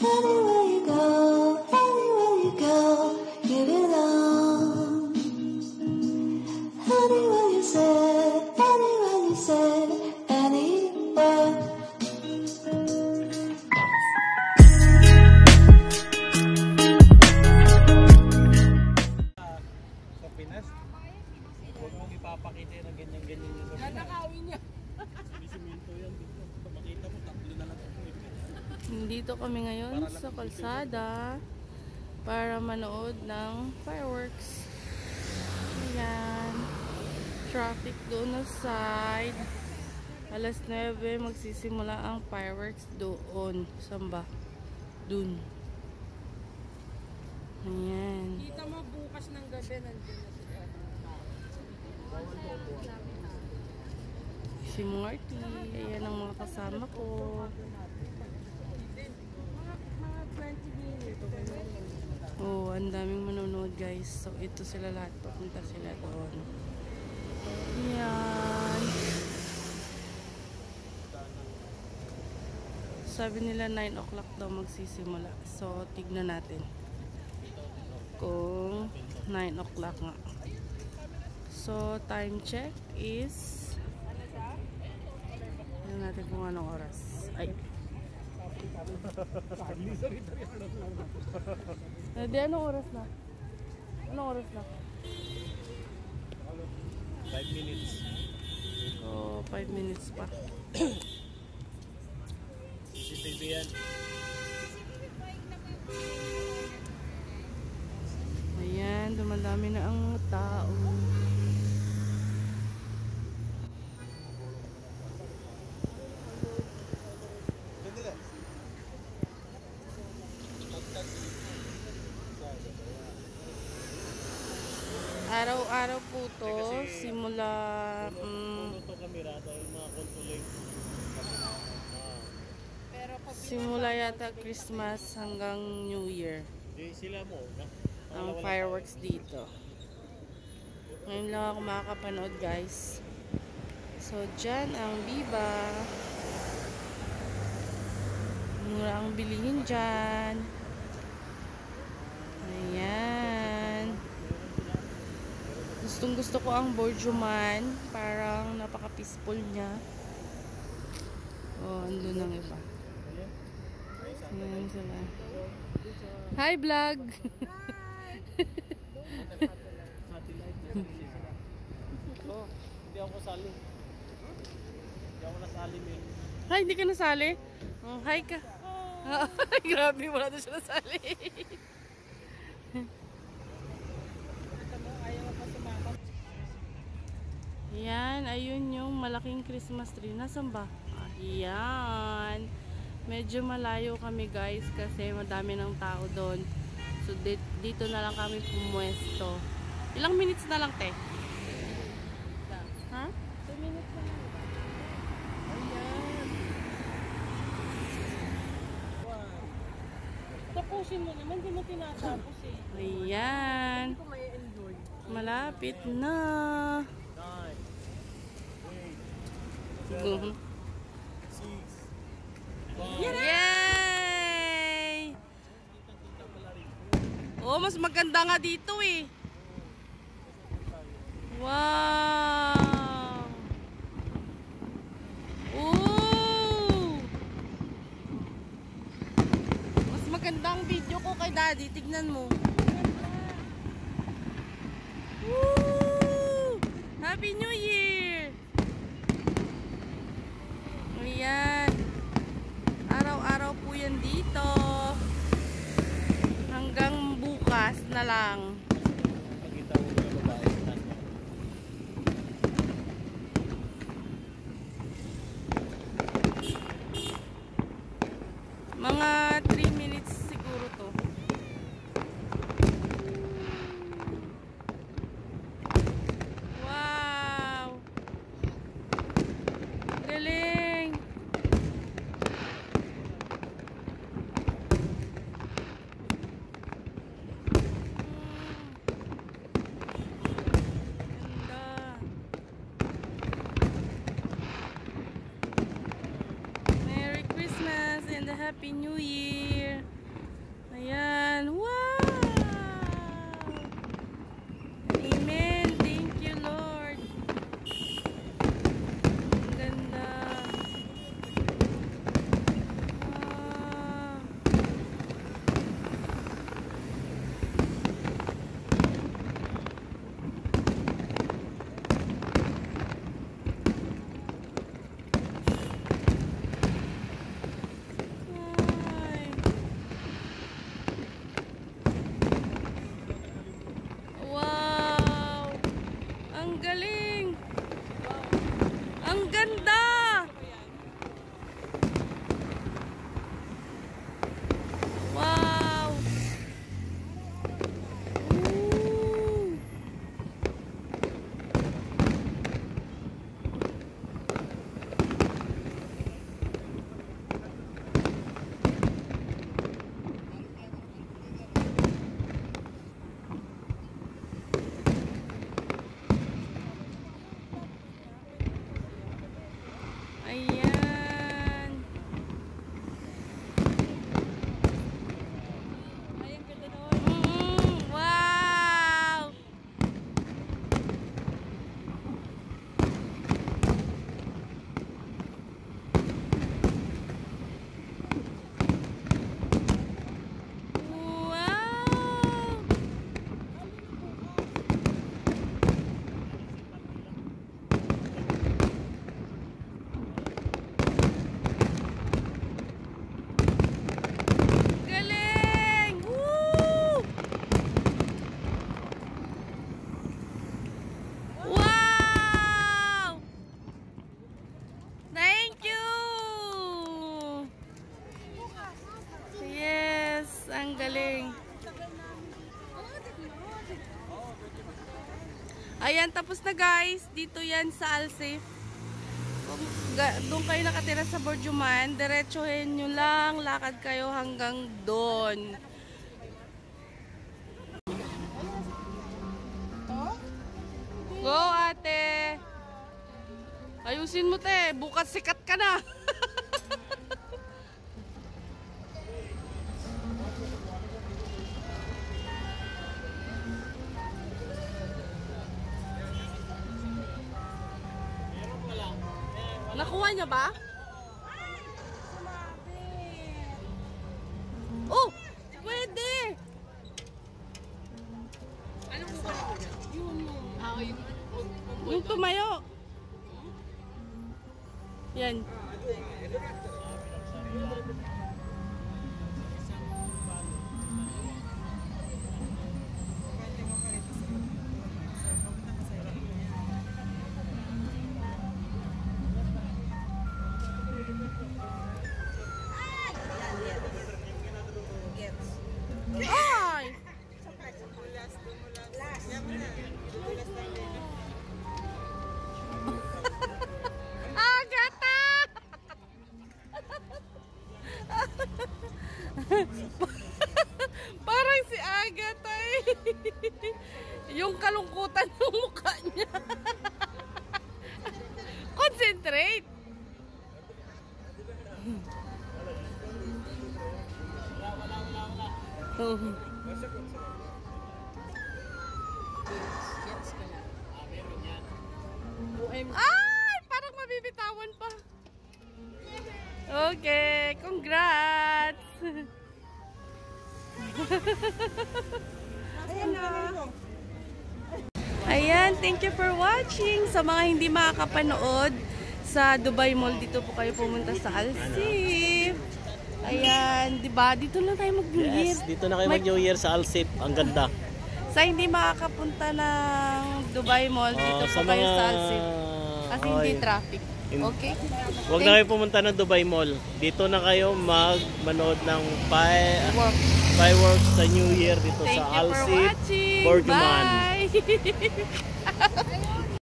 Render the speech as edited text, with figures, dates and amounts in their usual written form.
Anywhere you go, you belong. Anywhere you say, anywhere. Sa Pinas, huwag mong ipapakita ng ganyan-ganyan yung sa Pinas. Nanakawin niya. Siminto yan dito. Makita mo, tatlo na lang ako. Dito kami ngayon sa kalsada para manood ng fireworks. Ayan. Traffic doon na side. Alas 9 magsisimula ang fireworks doon. Saan ba? Doon. Ayan. Kita mo bukas ng gabi nandiyan na sila. Si Marty. Ayan ang mga kasama ko. Mga 20 minutes. Oh, ang daming manonood guys. So ito sila lahat. Papunta sila doon. Ayan. Sabi nila 9 o'clock daw magsisimula. So tignan natin kung 9 o'clock nga. So time check is tignan natin kung anong oras. Ay. Di anong oras na? Anong oras na? 5 minutes. Oh, 5 minutes pa. CCTV yan. Ayan, dumadami na ang tao. Araw-araw po to, simula Ito kamera dahil mga consulate. simula yata Christmas hanggang New Year Di sila mo. ang fireworks dito. Ngayon lang ako makakapanood guys. So dyan ang Viva. Mura ang bilihin dyan. Ayan. Gustong gusto ko ang Borjuman. Parang napaka-peaceful niya. Oh, andun ang iba. Ayan sila. Hi vlog! Oh, hindi ako sali. Hindi ako nasali, Mel. Hi, hindi ka nasali? Oh, hi ka. Grabe, wala na siya nasali. Yan, ayun yung malaking Christmas tree. Nasaan ba? Ayan. Medyo malayo kami guys kasi madami ng tao doon. So dito na lang kami pumuesto. Ilang minutes na lang te? Ha? 2 minutes na lang. Ayan. Tapusin mo naman, hindi mo tinatapos eh. Ayan. Hindi ko may enjoy. Malapit na. 9, 8, 7, 6, 5. Yay! Oh, mas maganda nga dito eh. Wow! Ooh! Mas maganda ang video ko kay Daddy. Tignan mo. Woo! Happy New Year! Ayan. Araw-araw po yan dito. Hanggang bukas na lang. Pagkita mo yung babae. Mga 3 minutes siguro to. Wow! Galing! Ang galing. Ayan, tapos na guys. Dito yan sa Alsafe. Kung doon kayo nakatira sa Borjuman, diretsuhin nyo lang, lakad kayo hanggang doon. Go ate! Ayusin mo te, bukas sikat ka na. Nakuha niya ba? Oh! Pwede! Anong kukuha mo dyan? Yung tumayo. Yan. Ay! Agata! Parang si Agata eh. Yung kalungkutan ng mukha niya. Concentrate! Ay! Parang mabibitawan pa. Okay, congrats! Ayan, thank you for watching. Sa mga hindi makakapanood sa Dubai Mall, dito po kayo pumunta sa Alsafe. Ayan, di ba? Dito lang tayo mag-New Year. Yes, dito na kayo mag-New Year sa Alsafe. Ang ganda. Sa hindi makakapunta ng Dubai Mall, dito po kayo sa Alsafe. Kasi hindi traffic. Okay? Huwag na kayo pumunta ng Dubai Mall. Dito na kayo manood ng fireworks sa New Year dito Thank sa you for Alsafe, watching. Borjuman. Bye!